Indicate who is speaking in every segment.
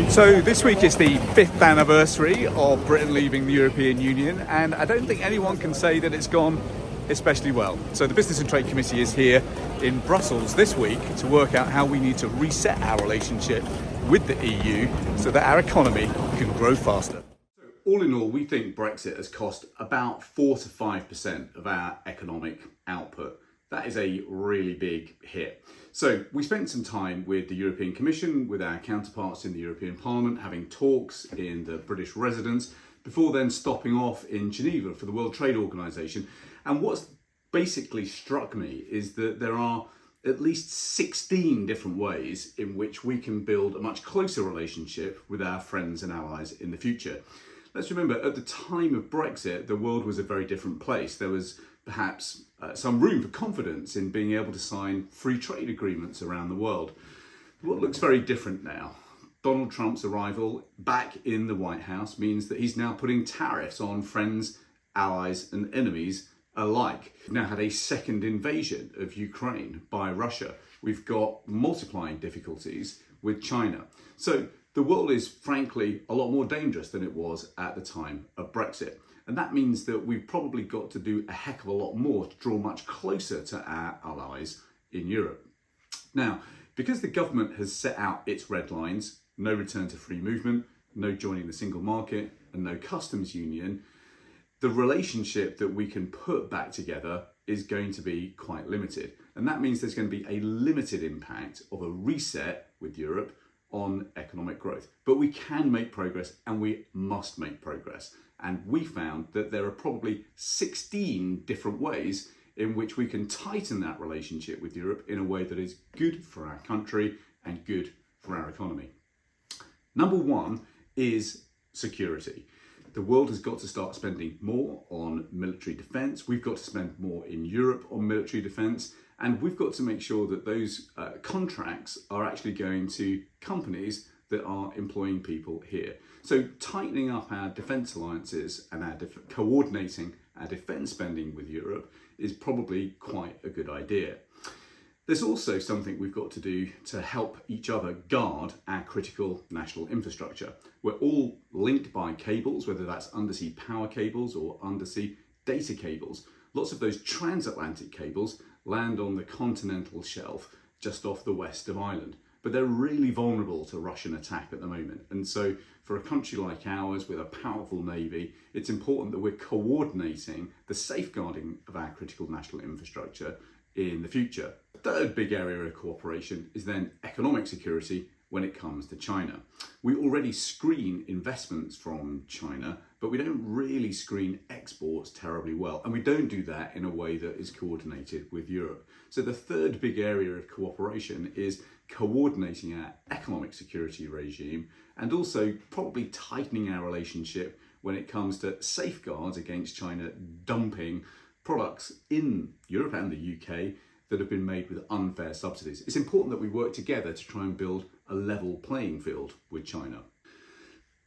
Speaker 1: So this week is the 5th anniversary of Britain leaving the European Union, and I don't think anyone can say that it's gone especially well. So the Business and Trade Committee is here in Brussels this week to work out how we need to reset our relationship with the EU so that our economy can grow faster. All in all, we think Brexit has cost about 4 to 5% of our economic output. That is a really big hit. So we spent some time with the European Commission, with our counterparts in the European Parliament, having talks in the British residence, before then stopping off in Geneva for the World Trade Organization. And what's basically struck me is that there are at least 16 different ways in which we can build a much closer relationship with our friends and allies in the future. Let's remember, at the time of Brexit, the world was a very different place. There was perhaps some room for confidence in being able to sign free trade agreements around the world. What looks very different now. Donald Trump's arrival back in the White House means that he's now putting tariffs on friends, allies and enemies alike. We've now had a second invasion of Ukraine by Russia. We've got multiplying difficulties with China. So the world is frankly a lot more dangerous than it was at the time of Brexit. And that means that we've probably got to do a heck of a lot more to draw much closer to our allies in Europe. Now, because the government has set out its red lines, no return to free movement, no joining the single market and no customs union, the relationship that we can put back together is going to be quite limited. And that means there's going to be a limited impact of a reset with Europe on economic growth. But we can make progress and we must make progress. And we found that there are probably 16 different ways in which we can tighten that relationship with Europe in a way that is good for our country and good for our economy. Number one is security. The world has got to start spending more on military defence. We've got to spend more in Europe on military defence. And we've got to make sure that those contracts are actually going to companies that are employing people here. So tightening up our defence alliances and coordinating our defence spending with Europe is probably quite a good idea. There's also something we've got to do to help each other guard our critical national infrastructure. We're all linked by cables, whether that's undersea power cables or undersea data cables. Lots of those transatlantic cables land on the continental shelf just off the west of Ireland. But they're really vulnerable to Russian attack at the moment. And so for a country like ours with a powerful navy, it's important that we're coordinating the safeguarding of our critical national infrastructure in the future. The third big area of cooperation is then economic security when it comes to China. We already screen investments from China, but we don't really screen exports terribly well. And we don't do that in a way that is coordinated with Europe. So the third big area of cooperation is coordinating our economic security regime and also probably tightening our relationship when it comes to safeguards against China dumping products in Europe and the UK that have been made with unfair subsidies. It's important that we work together to try and build a level playing field with China.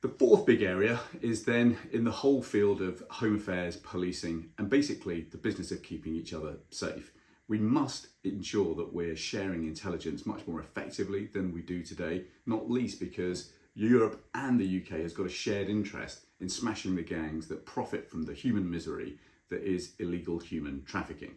Speaker 1: The fourth big area is then in the whole field of home affairs, policing, and basically the business of keeping each other safe. We must ensure that we're sharing intelligence much more effectively than we do today, not least because Europe and the UK has got a shared interest in smashing the gangs that profit from the human misery that is illegal human trafficking.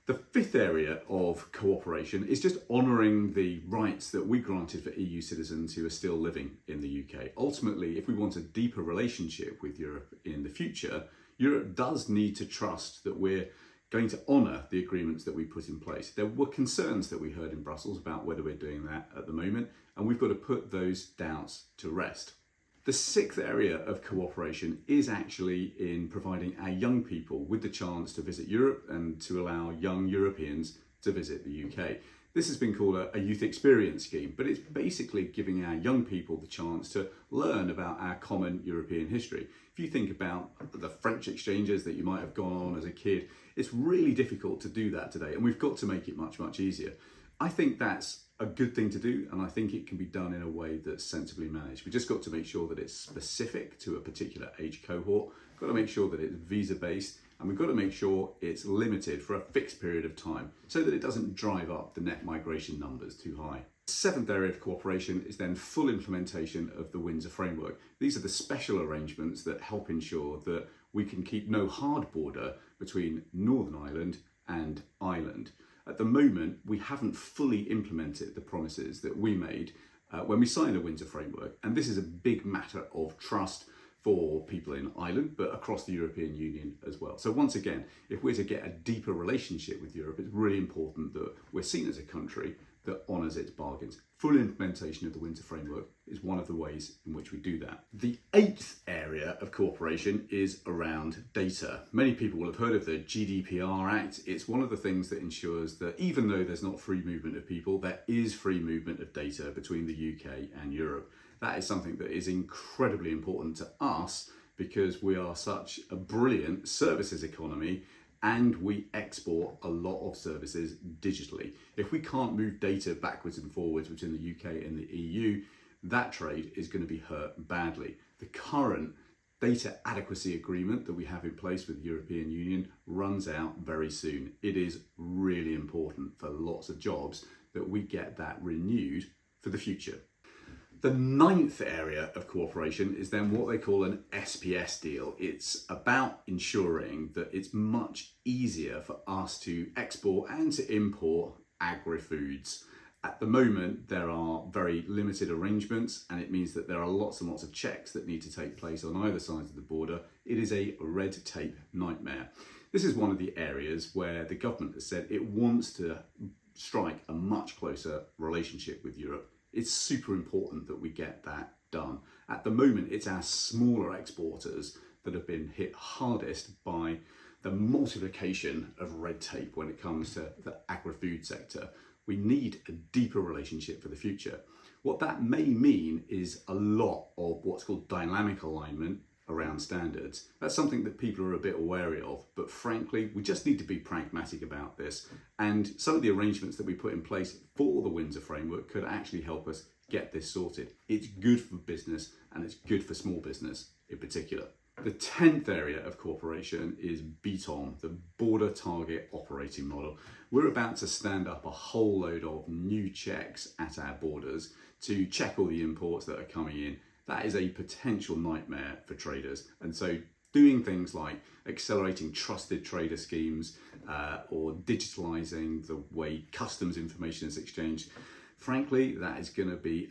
Speaker 1: The fifth area of cooperation is just honouring the rights that we granted for EU citizens who are still living in the UK. Ultimately, if we want a deeper relationship with Europe in the future, Europe does need to trust that we're going to honour the agreements that we put in place. There were concerns that we heard in Brussels about whether we're doing that at the moment, and we've got to put those doubts to rest. The sixth area of cooperation is actually in providing our young people with the chance to visit Europe and to allow young Europeans to visit the UK. This has been called a youth experience scheme, but it's basically giving our young people the chance to learn about our common European history. If you think about the French exchanges that you might have gone on as a kid, it's really difficult to do that today, and we've got to make it much, much easier. I think that's a good thing to do, and I think it can be done in a way that's sensibly managed. We've just got to make sure that it's specific to a particular age cohort, we've got to make sure that it's visa based, and we've got to make sure it's limited for a fixed period of time so that it doesn't drive up the net migration numbers too high. Seventh area of cooperation is then full implementation of the Windsor framework. These are the special arrangements that help ensure that we can keep no hard border between Northern Ireland and Ireland. At the moment, we haven't fully implemented the promises that we made when we signed the Windsor framework, and this is a big matter of trust for people in Ireland, but across the European Union as well. So once again, if we're to get a deeper relationship with Europe, it's really important that we're seen as a country that honours its bargains. Full implementation of the Windsor framework is one of the ways in which we do that. The eighth area of cooperation is around data. Many people will have heard of the GDPR Act. It's one of the things that ensures that even though there's not free movement of people, there is free movement of data between the UK and Europe. That is something that is incredibly important to us because we are such a brilliant services economy and we export a lot of services digitally. If we can't move data backwards and forwards between the UK and the EU, that trade is going to be hurt badly. The current data adequacy agreement that we have in place with the European Union runs out very soon. It is really important for lots of jobs that we get that renewed for the future. The ninth area of cooperation is then what they call an SPS deal. It's about ensuring that it's much easier for us to export and to import agri-foods. At the moment, there are very limited arrangements, and it means that there are lots and lots of checks that need to take place on either side of the border. It is a red tape nightmare. This is one of the areas where the government has said it wants to strike a much closer relationship with Europe. It's super important that we get that done. At the moment, it's our smaller exporters that have been hit hardest by the multiplication of red tape when it comes to the agri-food sector. We need a deeper relationship for the future. What that may mean is a lot of what's called dynamic alignment around standards. That's something that people are a bit wary of, but frankly, we just need to be pragmatic about this. And some of the arrangements that we put in place for the Windsor framework could actually help us get this sorted. It's good for business and it's good for small business in particular. The 10th area of cooperation is BTOM, the Border Target Operating Model. We're about to stand up a whole load of new checks at our borders to check all the imports that are coming in. That is a potential nightmare for traders. And so doing things like accelerating trusted trader schemes or digitalizing the way customs information is exchanged, frankly, that is going to be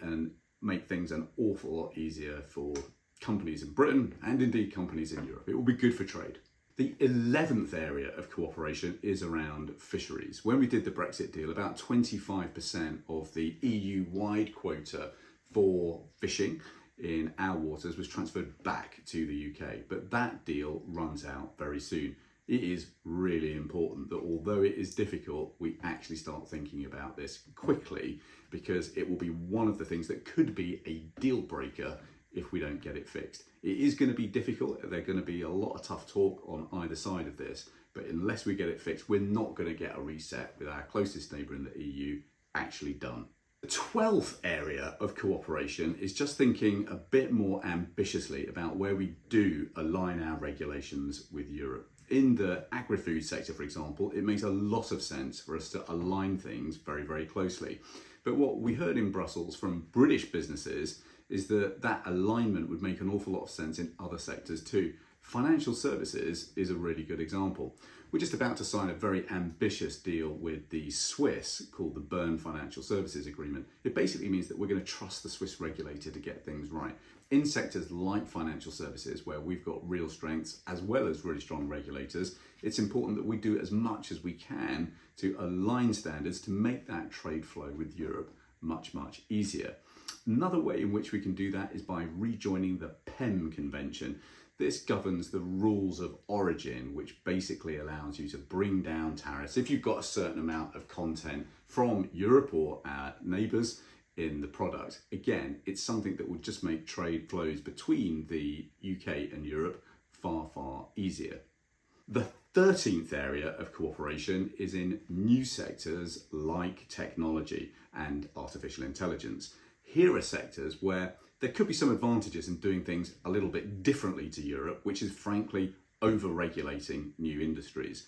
Speaker 1: make things an awful lot easier for companies in Britain and indeed companies in Europe. It will be good for trade. The 11th area of cooperation is around fisheries. When we did the Brexit deal, about 25% of the EU-wide quota for fishing in our waters was transferred back to the UK, but that deal runs out very soon. It is really important that although it is difficult, we actually start thinking about this quickly because it will be one of the things that could be a deal breaker if we don't get it fixed. It is going to be difficult. There's going to be a lot of tough talk on either side of this, but unless we get it fixed, we're not going to get a reset with our closest neighbour in the EU actually done. The 12th area of cooperation is just thinking a bit more ambitiously about where we do align our regulations with Europe. In the agri-food sector, for example, it makes a lot of sense for us to align things very, very closely. But what we heard in Brussels from British businesses is that that alignment would make an awful lot of sense in other sectors too. Financial services is a really good example. We're just about to sign a very ambitious deal with the Swiss called the Byrne Financial Services Agreement. It basically means that we're going to trust the Swiss regulator to get things right. In sectors like financial services, where we've got real strengths as well as really strong regulators, it's important that we do as much as we can to align standards to make that trade flow with Europe much, much easier. Another way in which we can do that is by rejoining the PEM Convention. This governs the rules of origin, which basically allows you to bring down tariffs if you've got a certain amount of content from Europe or our neighbours in the product. Again, it's something that would just make trade flows between the UK and Europe far, far easier. The 13th area of cooperation is in new sectors like technology and artificial intelligence. Here are sectors where there could be some advantages in doing things a little bit differently to Europe, which is frankly over-regulating new industries.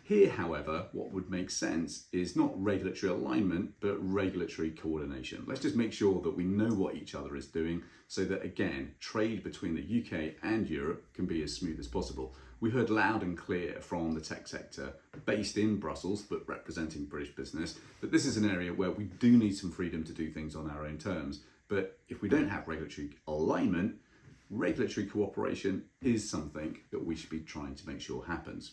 Speaker 1: Here, however, what would make sense is not regulatory alignment, but regulatory coordination. Let's just make sure that we know what each other is doing so that, again, trade between the UK and Europe can be as smooth as possible. We heard loud and clear from the tech sector, based in Brussels, but representing British business, that this is an area where we do need some freedom to do things on our own terms. But if we don't have regulatory alignment, regulatory cooperation is something that we should be trying to make sure happens.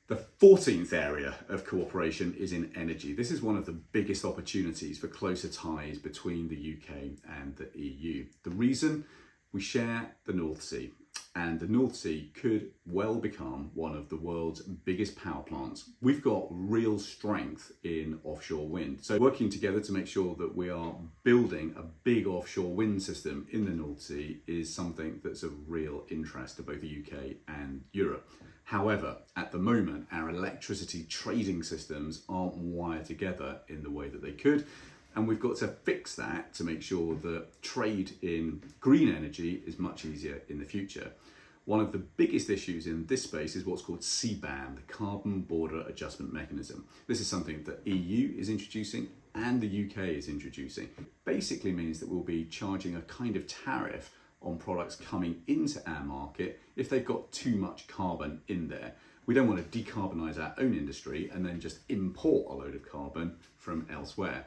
Speaker 1: The 14th area of cooperation is in energy. This is one of the biggest opportunities for closer ties between the UK and the EU. The reason? We share the North Sea, and the North Sea could well become one of the world's biggest power plants. We've got real strength in offshore wind. So working together to make sure that we are building a big offshore wind system in the North Sea is something that's of real interest to both the UK and Europe. However, at the moment, our electricity trading systems aren't wired together in the way that they could. And we've got to fix that to make sure that trade in green energy is much easier in the future. One of the biggest issues in this space is what's called CBAM, the Carbon Border Adjustment Mechanism. This is something that EU is introducing and the UK is introducing. It basically means that we'll be charging a kind of tariff on products coming into our market if they've got too much carbon in there. We don't want to decarbonise our own industry and then just import a load of carbon from elsewhere.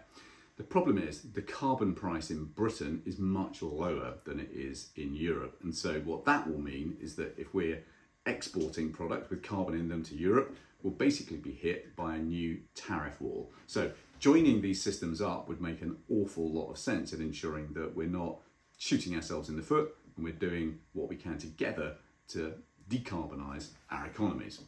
Speaker 1: The problem is the carbon price in Britain is much lower than it is in Europe. And so what that will mean is that if we're exporting products with carbon in them to Europe, we'll basically be hit by a new tariff wall. So joining these systems up would make an awful lot of sense in ensuring that we're not shooting ourselves in the foot and we're doing what we can together to decarbonise our economies.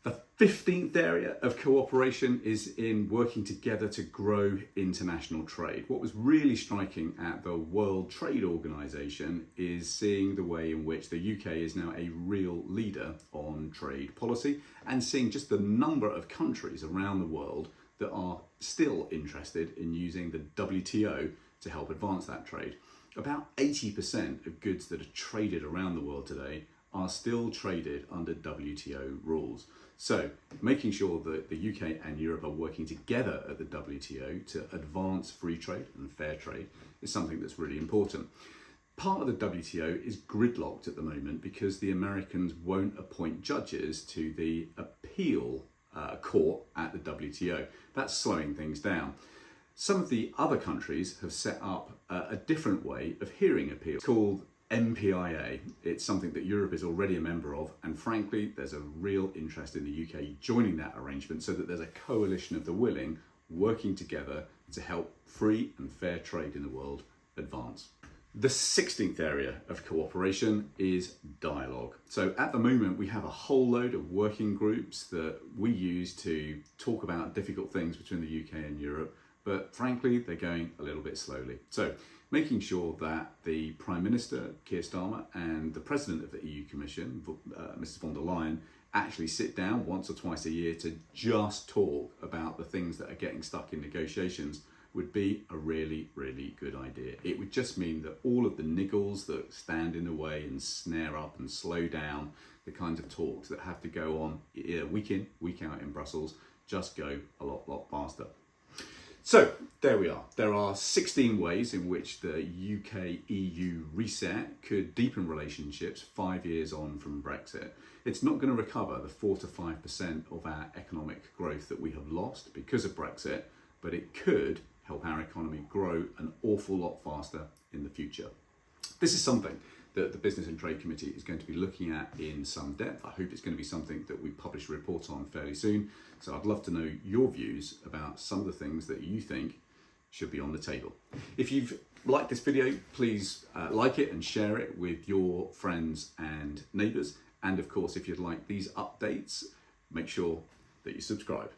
Speaker 1: The 15th area of cooperation is in working together to grow international trade. What was really striking at the World Trade Organization is seeing the way in which the UK is now a real leader on trade policy and seeing just the number of countries around the world that are still interested in using the WTO to help advance that trade. About 80% of goods that are traded around the world today are still traded under WTO rules. So making sure that the UK and Europe are working together at the WTO to advance free trade and fair trade is something that's really important. Part of the WTO is gridlocked at the moment because the Americans won't appoint judges to the appeal court at the WTO. That's slowing things down. Some of the other countries have set up a different way of hearing appeals called MPIA. It's something that Europe is already a member of, and frankly, there's a real interest in the UK joining that arrangement so that there's a coalition of the willing working together to help free and fair trade in the world advance. The 16th area of cooperation is dialogue. So at the moment, we have a whole load of working groups that we use to talk about difficult things between the UK and Europe, but frankly, they're going a little bit slowly. So making sure that the Prime Minister, Keir Starmer, and the President of the EU Commission, Mrs von der Leyen, actually sit down once or twice a year to just talk about the things that are getting stuck in negotiations would be a really, really good idea. It would just mean that all of the niggles that stand in the way and snare up and slow down the kinds of talks that have to go on week in, week out in Brussels just go a lot faster. So there we are. There are 16 ways in which the UK-EU reset could deepen relationships 5 years on from Brexit. It's not going to recover the 4 to 5% of our economic growth that we have lost because of Brexit, but it could help our economy grow an awful lot faster in the future. This is something that the Business and Trade Committee is going to be looking at in some depth. I hope it's going to be something that we publish a report on fairly soon. So I'd love to know your views about some of the things that you think should be on the table. If you've liked this video, please like it and share it with your friends and neighbours. And of course, if you'd like these updates, make sure that you subscribe.